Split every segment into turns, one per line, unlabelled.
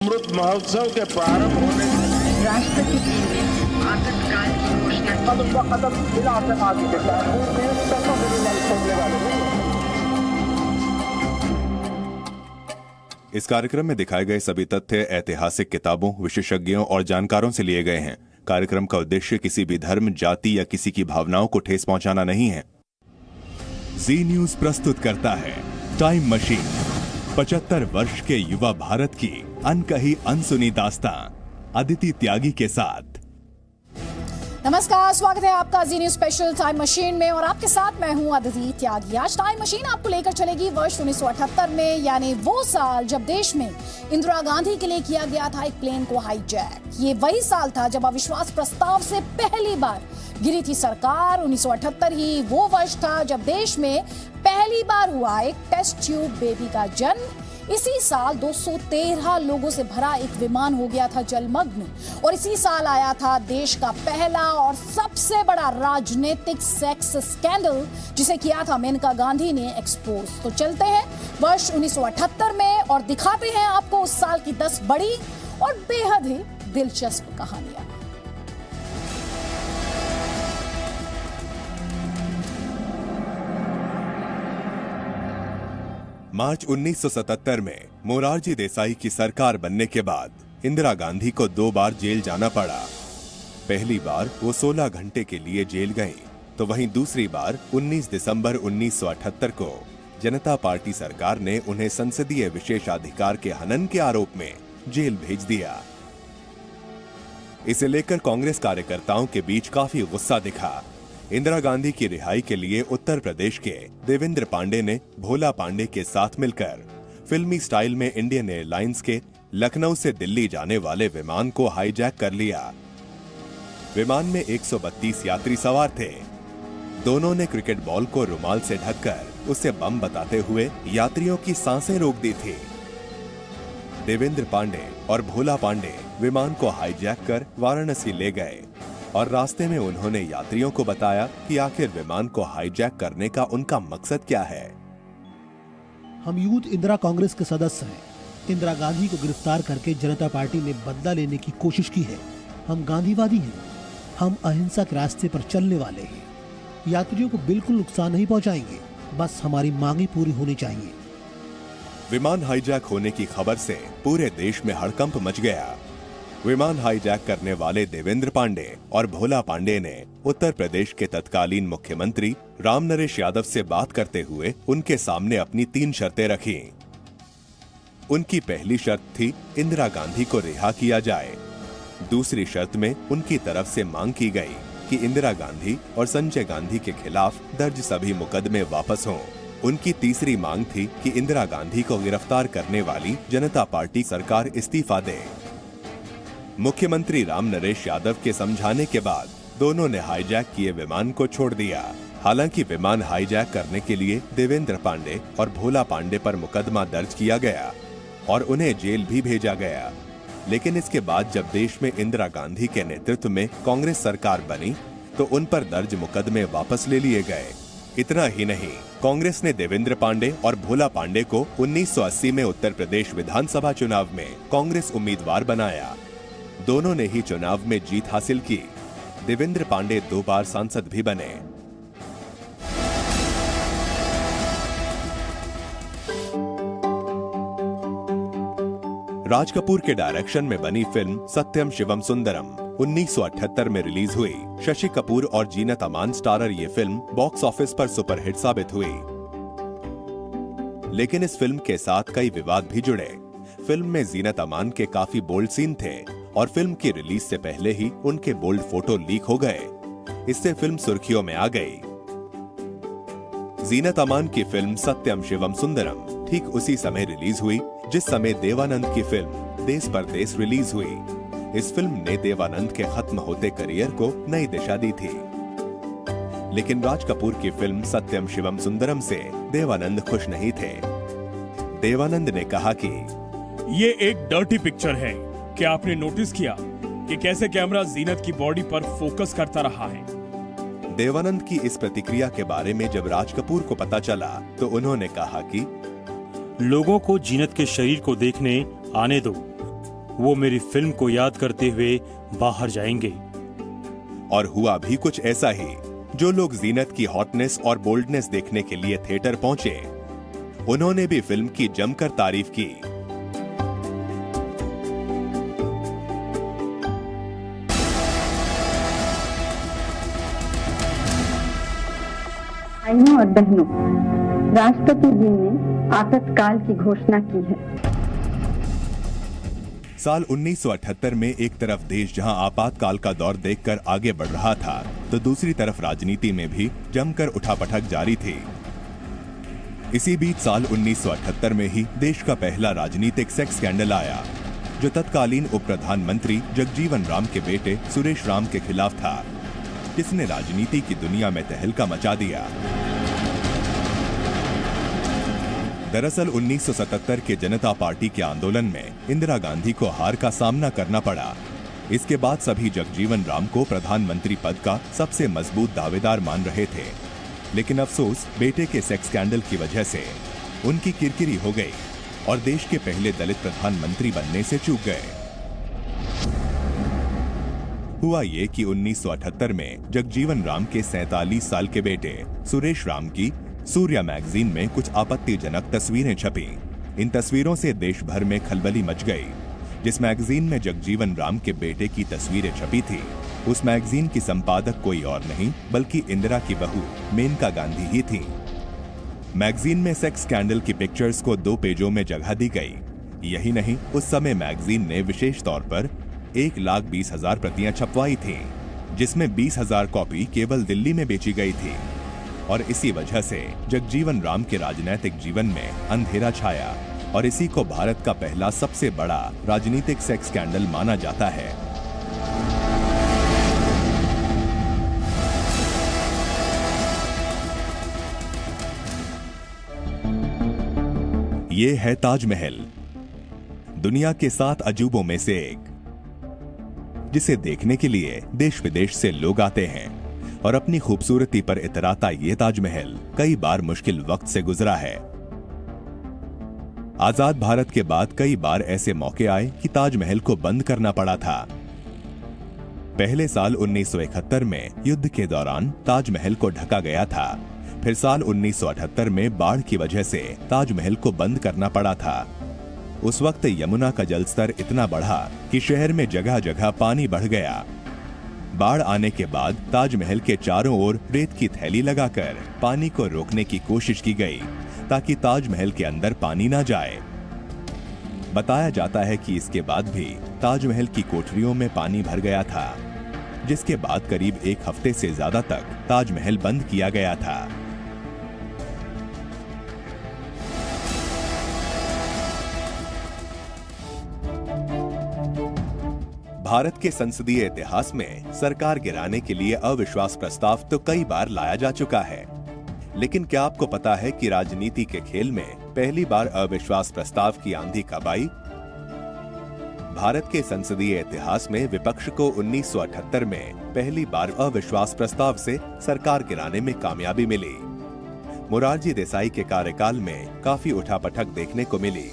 अमृत महोत्सव के प्रारंभ होने
राष्ट्रपति जी ने आतंककाल की घोषणा
की। इस कार्यक्रम में दिखाए गए सभी तथ्य ऐतिहासिक किताबों, विशेषज्ञों और जानकारों से लिए गए हैं। कार्यक्रम का उद्देश्य किसी भी धर्म, जाति या किसी की भावनाओं को ठेस पहुंचाना नहीं है। जी न्यूज प्रस्तुत करता है टाइम मशीन, 75 वर्ष के युवा भारत की अनकही अनसुनी दास्तां अदिति त्यागी के साथ।
नमस्कार, स्वागत है आपका जी न्यूज स्पेशल टाइम मशीन में और आपके साथ मैं हूं अदिति त्यागी। आज टाइम मशीन आपको लेकर चलेगी वर्ष 1978 में, यानी वो साल जब देश में इंदिरा गांधी के लिए किया गया था एक प्लेन को हाईजैक। ये वही साल था जब अविश्वास प्रस्ताव से पहली बार गिरी थी सरकार। 1978 ही वो वर्ष था जब देश में पहली बार हुआ एक टेस्ट ट्यूब बेबी का जन्म। इसी साल 213 लोगों से भरा एक विमान हो गया था जलमग्न और इसी साल आया था देश का पहला और सबसे बड़ा राजनीतिक सेक्स स्कैंडल, जिसे किया था मेनका गांधी ने एक्सपोज। तो चलते हैं वर्ष 1978 में और दिखाते हैं आपको उस साल की 10 बड़ी और बेहद ही दिलचस्प कहानियां।
मार्च 1977 में मोरारजी देसाई की सरकार बनने के बाद इंदिरा गांधी को 2 बार जेल जाना पड़ा। पहली बार वो 16 घंटे के लिए जेल गईं, तो वहीं दूसरी बार 19 दिसंबर 1978 को जनता पार्टी सरकार ने उन्हें संसदीय विशेषाधिकार के हनन के आरोप में जेल भेज दिया। इसे लेकर कांग्रेस कार्यकर्ताओं के बीच काफी गुस्सा दिखा। इंदिरा गांधी की रिहाई के लिए उत्तर प्रदेश के देवेंद्र पांडे ने भोला पांडे के साथ मिलकर फिल्मी स्टाइल में इंडियन एयरलाइंस के लखनऊ से दिल्ली जाने वाले विमान को हाईजैक कर लिया। विमान में 132 यात्री सवार थे। दोनों ने क्रिकेट बॉल को रुमाल से ढककर उसे बम बताते हुए यात्रियों की सांसें रोक दी थी। देवेंद्र पांडे और भोला पांडे विमान को हाईजैक कर वाराणसी ले गए और रास्ते में उन्होंने यात्रियों को बताया कि आखिर विमान को हाईजैक करने का उनका मकसद क्या है।
हम यूथ इंदिरा कांग्रेस के सदस्य हैं। इंदिरा गांधी को गिरफ्तार करके जनता पार्टी ने बदला लेने की कोशिश की है। हम गांधीवादी हैं। हम अहिंसक रास्ते पर चलने वाले हैं। यात्रियों को बिल्कुल नुकसान नहीं पहुंचाएंगे, बस हमारी मांगे पूरी होनी चाहिए।
विमान हाईजैक होने की खबर से पूरे देश में हड़कंप मच गया। विमान हाईजैक करने वाले देवेंद्र पांडे और भोला पांडे ने उत्तर प्रदेश के तत्कालीन मुख्यमंत्री राम नरेश यादव से बात करते हुए उनके सामने अपनी 3 शर्तें रखी। उनकी पहली शर्त थी इंदिरा गांधी को रिहा किया जाए। दूसरी शर्त में उनकी तरफ से मांग की गई कि इंदिरा गांधी और संजय गांधी के खिलाफ दर्ज सभी मुकदमे वापस हों। उनकी तीसरी मांग थी कि इंदिरा गांधी को गिरफ्तार करने वाली जनता पार्टी सरकार इस्तीफा दे। मुख्यमंत्री राम नरेश यादव के समझाने के बाद दोनों ने हाईजैक किए विमान को छोड़ दिया। हालांकि विमान हाईजैक करने के लिए देवेंद्र पांडे और भोला पांडे पर मुकदमा दर्ज किया गया और उन्हें जेल भी भेजा गया। लेकिन इसके बाद जब देश में इंदिरा गांधी के नेतृत्व में कांग्रेस सरकार बनी तो उन पर दर्ज मुकदमे वापस ले लिए गए। इतना ही नहीं, कांग्रेस ने देवेंद्र पांडे और भोला पांडे को 1980 में उत्तर प्रदेश विधानसभा चुनाव में कांग्रेस उम्मीदवार बनाया। दोनों ने ही चुनाव में जीत हासिल की। देवेंद्र पांडे 2 बार सांसद भी बने। राज कपूर के डायरेक्शन में बनी फिल्म सत्यम शिवम सुंदरम 1978 में रिलीज हुई। शशि कपूर और जीनत अमान स्टारर ये फिल्म बॉक्स ऑफिस पर सुपरहिट साबित हुई। लेकिन इस फिल्म के साथ कई विवाद भी जुड़े। फिल्म में जीनत अमान के काफी बोल्ड सीन थे और फिल्म की रिलीज से पहले ही उनके बोल्ड फोटो लीक हो गए। इससे फिल्म सुर्खियों में आ गई। जीनत अमान की फिल्म सत्यम शिवम सुंदरम ठीक उसी समय रिलीज हुई जिस समय देवानंद की फिल्म देश परदेश रिलीज हुई। इस फिल्म ने देवानंद के खत्म होते करियर को नई दिशा दी थी। लेकिन राज कपूर की फिल्म सत्यम शिवम सुंदरम से देवानंद खुश नहीं थे। देवानंद ने कहा कि
ये एक डर्टी पिक्चर है। क्या आपने नोटिस किया कि कैसे कैमरा जीनत की बॉडी पर फोकस करता रहा है?
देवानंद की इस प्रतिक्रिया के बारे में जब राज कपूर को पता चला तो उन्होंने कहा कि
लोगों को जीनत के शरीर को देखने आने दो। वो मेरी फिल्म को याद करते हुए बाहर जाएंगे।
और हुआ भी कुछ ऐसा ही। जो लोग जीनत की हॉटनेस और बोल्डनेस देखने के लिए थिएटर पहुंचे, उन्होंने भी फिल्म की जमकर तारीफ की।
भाइयों और बहनों, राष्ट्रपति जी ने आपातकाल की घोषणा की है।
साल 1978 में एक तरफ देश जहां आपातकाल का दौर देखकर आगे बढ़ रहा था, तो दूसरी तरफ राजनीति में भी जमकर उठापटक जारी थी। इसी बीच साल 1978 में ही देश का पहला राजनीतिक सेक्स स्कैंडल आया, जो तत्कालीन उप प्रधानमंत्री जगजीवन राम के बेटे सुरेश राम के खिलाफ था, जिसने राजनीति की दुनिया में तहलका मचा दिया। दरअसल 1977 के जनता पार्टी के आंदोलन में इंदिरा गांधी को हार का सामना करना पड़ा। इसके बाद सभी जगजीवन राम को प्रधानमंत्री पद का सबसे मजबूत दावेदार मान रहे थे, लेकिन अफसोस बेटे के सेक्स स्कैंडल की वजह से उनकी किरकिरी हो गई और देश के पहले दलित प्रधानमंत्री बनने से चूक गए। हुआ ये कि 1978 में जगजीवन राम के 47 साल के बेटे सुरेश राम की सूर्या मैगजीन में कुछ आपत्तिजनक तस्वीरें छपी। इन तस्वीरों से देश भर में खलबली मच गई। जिस मैगजीन में जगजीवन राम के बेटे की तस्वीरें छपी थी, उस मैगजीन की संपादक कोई और नहीं बल्कि इंदिरा की बहू मेनका गांधी ही थी। मैगजीन में सेक्स स्कैंडल की पिक्चर्स को 2 पेजों में जगह दी गई। यही नहीं, उस समय मैगजीन ने विशेष तौर पर 1,20,000 प्रतियां छपवाई थी, जिसमें 20,000 कॉपी केवल दिल्ली में बेची गई थी। और इसी वजह से जगजीवन राम के राजनीतिक जीवन में अंधेरा छाया और इसी को भारत का पहला सबसे बड़ा राजनीतिक सेक्स स्कैंडल माना जाता है। ये है ताजमहल, दुनिया के 7 अजूबों में से एक, जिसे देखने के लिए देश विदेश से लोग आते हैं। और अपनी खूबसूरती पर इतराता ये ताजमहल कई बार मुश्किल वक्त से गुजरा है। आजाद भारत के बाद कई बार ऐसे मौके आए कि ताजमहल को बंद करना पड़ा था। पहले साल 1971 में युद्ध के दौरान ताजमहल को ढका गया था। फिर साल 1978 में बाढ़ की वजह से ताजमहल को बंद करना पड़ा था। उस वक्त यमुना का जलस्तर इतना बढ़ा कि शहर में जगह जगह पानी बढ़ गया। बाढ़ आने के बाद ताजमहल के चारों ओर रेत की थैली लगाकर पानी को रोकने की कोशिश की गई, ताकि ताजमहल के अंदर पानी ना जाए। बताया जाता है कि इसके बाद भी ताजमहल की कोठरियों में पानी भर गया था, जिसके बाद करीब 1 हफ्ते से ज्यादा तक ताजमहल बंद किया गया था। भारत के संसदीय इतिहास में सरकार गिराने के लिए अविश्वास प्रस्ताव तो कई बार लाया जा चुका है, लेकिन क्या आपको पता है कि राजनीति के खेल में पहली बार अविश्वास प्रस्ताव की आंधी कब आई? भारत के संसदीय इतिहास में विपक्ष को 1978 में पहली बार अविश्वास प्रस्ताव से सरकार गिराने में कामयाबी मिली। मोरारजी देसाई के कार्यकाल में काफी उठापटक देखने को मिली।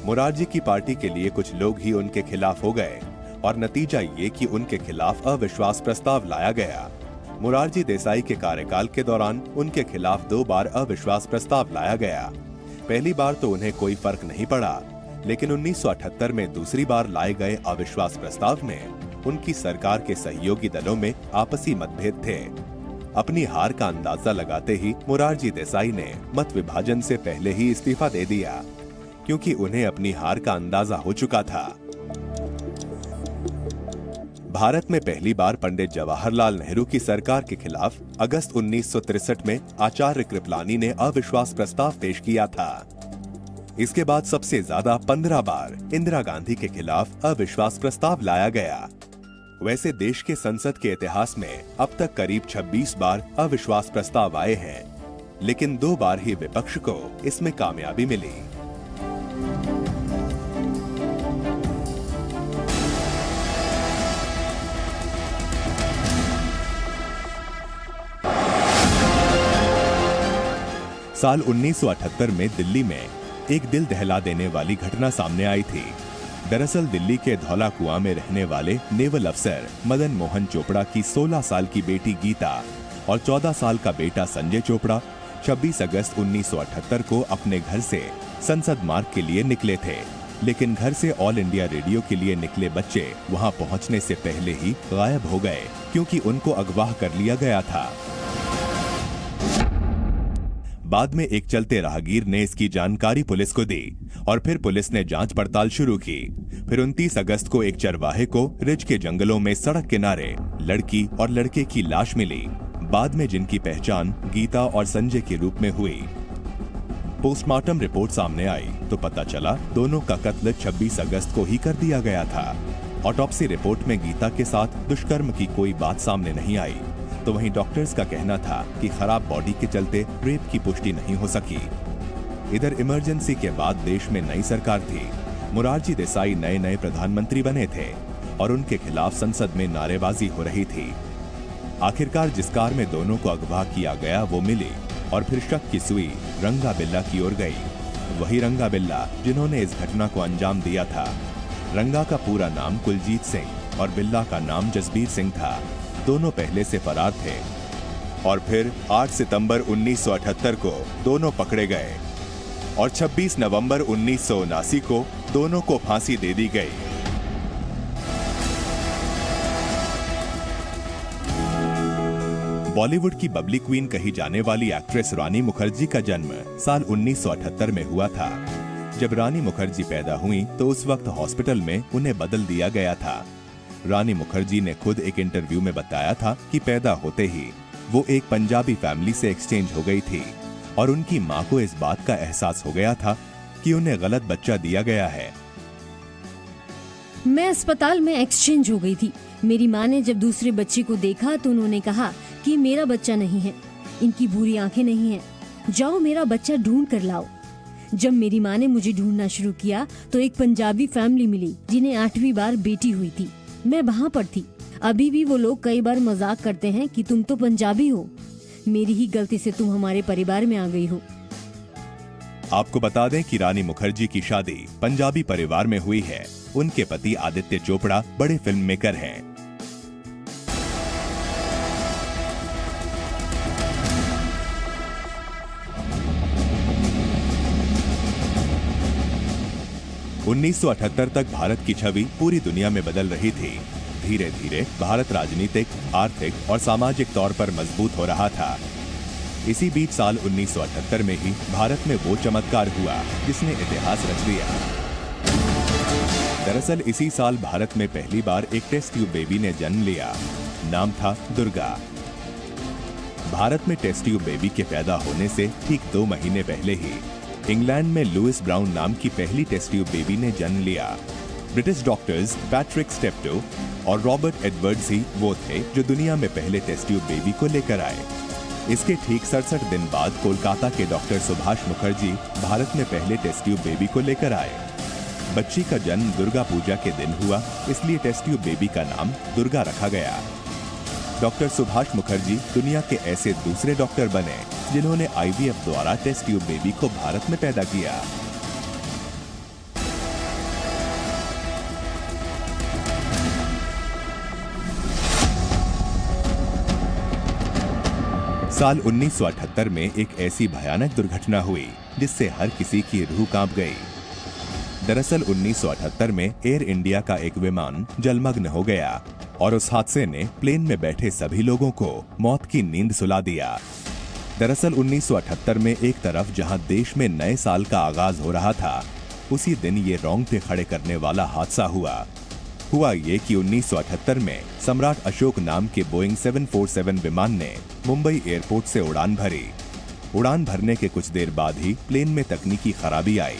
मोरारजी की पार्टी के लिए कुछ लोग ही उनके खिलाफ हो गए और नतीजा ये कि उनके खिलाफ अविश्वास प्रस्ताव लाया गया। मोरारजी देसाई के कार्यकाल के दौरान उनके खिलाफ 2 बार अविश्वास प्रस्ताव लाया गया। पहली बार तो उन्हें कोई फर्क नहीं पड़ा, लेकिन 1978 में दूसरी बार लाए गए अविश्वास प्रस्ताव में उनकी सरकार के सहयोगी दलों में आपसी मतभेद थे। अपनी हार का अंदाजा लगाते ही मोरारजी देसाई ने मत विभाजन से पहले ही इस्तीफा दे दिया, क्योंकि उन्हें अपनी हार का अंदाजा हो चुका था। भारत में पहली बार पंडित जवाहरलाल नेहरू की सरकार के खिलाफ अगस्त 1963 में आचार्य कृपलानी ने अविश्वास प्रस्ताव पेश किया था। इसके बाद सबसे ज्यादा 15 बार इंदिरा गांधी के खिलाफ अविश्वास प्रस्ताव लाया गया। वैसे देश के संसद के इतिहास में अब तक करीब 26 बार अविश्वास प्रस्ताव आए हैं, लेकिन 2 बार ही विपक्ष को इसमें कामयाबी मिली। साल 1978 में दिल्ली में एक दिल दहला देने वाली घटना सामने आई थी। दरअसल दिल्ली के धौला कुआं में रहने वाले नेवल अफसर मदन मोहन चोपड़ा की 16 साल की बेटी गीता और 14 साल का बेटा संजय चोपड़ा 26 अगस्त 1978 को अपने घर से संसद मार्ग के लिए निकले थे, लेकिन घर से ऑल इंडिया रेडियो के लिए निकले बच्चे वहां पहुंचने से पहले ही गायब हो गए, क्योंकि उनको अगवा कर लिया गया था। बाद में एक चलते राहगीर ने इसकी जानकारी पुलिस को दी और फिर पुलिस ने जांच पड़ताल शुरू की। फिर 29 अगस्त को एक चरवाहे को रिज के जंगलों में सड़क किनारे लड़की और लड़के की लाश मिली, बाद में जिनकी पहचान गीता और संजय के रूप में हुई। पोस्टमार्टम रिपोर्ट सामने आई तो पता चला दोनों का कत्ल 26 अगस्त को ही कर दिया गया था। ऑटोप्सी रिपोर्ट में गीता के साथ दुष्कर्म की कोई बात सामने नहीं आई, तो वहीं डॉक्टर्स का कहना था कि खराब बॉडी के चलते रेप की पुष्टि नहीं हो सकी। इधर इमरजेंसी के बाद देश में नई सरकार थी। मोरारजी देसाई नए प्रधानमंत्री बने थे और उनके खिलाफ संसद में नारेबाजी हो रही थी। आखिरकार जिस कार में दोनों को अगवा किया गया वो मिली और फिर शक की सुई रंगा बिल्ला की ओर गई। वही रंगा बिल्ला जिन्होंने इस घटना को अंजाम दिया था। रंगा का पूरा नाम कुलजीत सिंह और बिल्ला का नाम जसबीर सिंह था। दोनों पहले से फरार थे और फिर 8 सितंबर 1978 को दोनों पकड़े गए और 26 नवंबर 1979 को दोनों को फांसी दे दी गई। बॉलीवुड की बबली क्वीन कही जाने वाली एक्ट्रेस रानी मुखर्जी का जन्म साल 1978 में हुआ था। जब रानी मुखर्जी पैदा हुई तो उस वक्त हॉस्पिटल में उन्हें बदल दिया गया था। रानी मुखर्जी ने खुद एक इंटरव्यू में बताया था कि पैदा होते ही वो एक पंजाबी फैमिली से एक्सचेंज हो गई थी और उनकी मां को इस बात का एहसास हो गया था कि उन्हें गलत बच्चा दिया गया है।
मैं अस्पताल में एक्सचेंज हो गई थी। मेरी माँ ने जब दूसरे बच्चे को देखा तो उन्होंने कहा कि मेरा बच्चा नहीं है, इनकी बुरी आंखें नहीं हैं, जाओ मेरा बच्चा ढूंढ कर लाओ। जब मेरी माँ ने मुझे ढूंढना शुरू किया तो एक पंजाबी फैमिली मिली जिन्हें 8वीं बार बेटी हुई थी। मैं वहाँ पर थी। अभी भी वो लोग कई बार मजाक करते हैं कि तुम तो पंजाबी हो, मेरी ही गलती से तुम हमारे परिवार में आ गई हो।
आपको बता दें कि रानी मुखर्जी की शादी पंजाबी परिवार में हुई है। उनके पति आदित्य चोपड़ा बड़े फिल्म मेकर हैं। उन्नीस तक भारत की छवि पूरी दुनिया में बदल रही थी। धीरे धीरे भारत राजनीतिक, आर्थिक और सामाजिक तौर पर मजबूत हो रहा था। इसी बीच साल 1978 में ही भारत में वो चमत्कार हुआ जिसने इतिहास रच दिया। दरअसल इसी साल भारत में पहली बार एक टेस्ट ट्यूब बेबी ने जन्म लिया। नाम था दुर्गा। भारत में टेस्ट ट्यूब बेबी के पैदा होने से ठीक 2 महीने पहले ही इंग्लैंड में लुइस ब्राउन नाम की पहली टेस्ट ट्यूब बेबी ने जन्म लिया। ब्रिटिश डॉक्टर्स पैट्रिक स्टेप्टो और रॉबर्ट एडवर्ड्स ही वो थे जो दुनिया में पहले टेस्ट ट्यूब बेबी को लेकर आए। इसके ठीक 67 दिन बाद कोलकाता के डॉक्टर सुभाष मुखर्जी भारत में पहले टेस्ट ट्यूब बेबी को लेकर आए। बच्ची का जन्म दुर्गा पूजा के दिन हुआ, इसलिए टेस्ट ट्यूब बेबी का नाम दुर्गा रखा गया। डॉक्टर सुभाष मुखर्जी दुनिया के ऐसे दूसरे डॉक्टर बने जिन्होंने IVF द्वारा टेस्ट ट्यूब बेबी को भारत में पैदा किया। साल 1978 में एक ऐसी भयानक दुर्घटना हुई जिससे हर किसी की रूह कांप गई। दरअसल 1978 में एयर इंडिया का एक विमान जलमग्न हो गया और उस हादसे ने प्लेन में बैठे सभी लोगों को मौत की नींद सुला दिया। दरअसल 1978 में एक तरफ जहां देश में नए साल का आगाज हो रहा था, उसी दिन ये रोंगटे खड़े करने वाला हादसा हुआ ये कि 1978 में सम्राट अशोक नाम के बोइंग 747 विमान ने मुंबई एयरपोर्ट से उड़ान भरी। उड़ान भरने के कुछ देर बाद ही प्लेन में तकनीकी खराबी आई।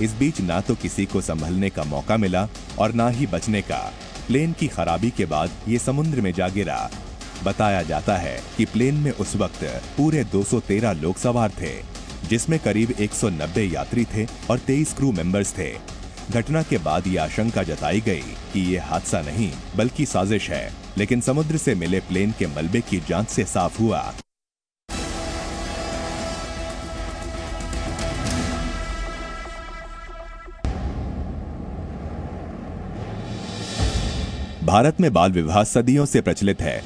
इस बीच ना तो किसी को संभलने का मौका मिला और ना ही बचने का। प्लेन की खराबी के बाद ये समुद्र में जा गिरा। बताया जाता है कि प्लेन में उस वक्त पूरे 213 लोग सवार थे, जिसमें करीब 190 यात्री थे और 23 क्रू मेंबर्स थे। घटना के बाद ये आशंका जताई गई कि ये हादसा नहीं बल्कि साजिश है, लेकिन समुद्र से मिले प्लेन के मलबे की जांच से साफ हुआ। भारत में बाल विवाह सदियों से प्रचलित है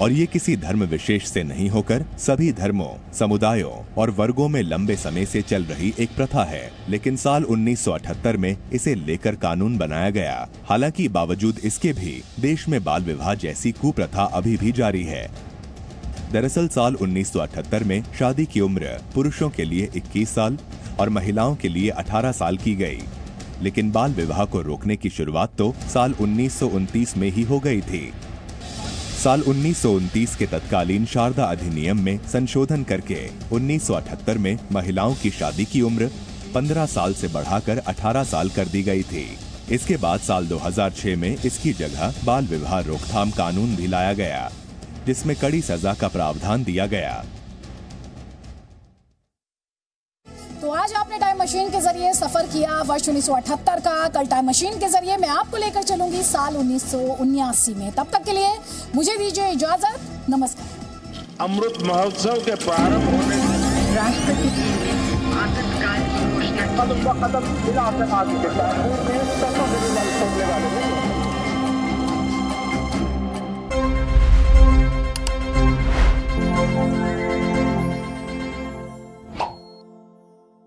और ये किसी धर्म विशेष से नहीं होकर सभी धर्मों, समुदायों और वर्गों में लंबे समय से चल रही एक प्रथा है। लेकिन साल 1978 में इसे लेकर कानून बनाया गया। हालांकि बावजूद इसके भी देश में बाल विवाह जैसी कुप्रथा अभी भी जारी है। दरअसल साल 1978 में शादी की उम्र पुरुषों के लिए 21 साल और महिलाओं के लिए 18 साल की गई। लेकिन बाल विवाह को रोकने की शुरुआत तो साल 1929 में ही हो गई थी। साल 1929 के तत्कालीन शारदा अधिनियम में संशोधन करके 1978 में महिलाओं की शादी की उम्र 15 साल से बढ़ाकर 18 साल कर दी गई थी। इसके बाद साल 2006 में इसकी जगह बाल विवाह रोकथाम कानून भी लाया गया, जिसमें कड़ी सजा का प्रावधान दिया गया।
तो आज आपने टाइम मशीन के जरिए सफर किया वर्ष 1978 का। कल टाइम मशीन के जरिए मैं आपको लेकर चलूंगी साल 1979 में। तब तक के लिए मुझे दीजिए इजाजत। नमस्कार।
अमृत महोत्सव के प्रारंभ होने
राष्ट्रपति जी ने आपातकाल की घोषणा की।
कदम ब कदम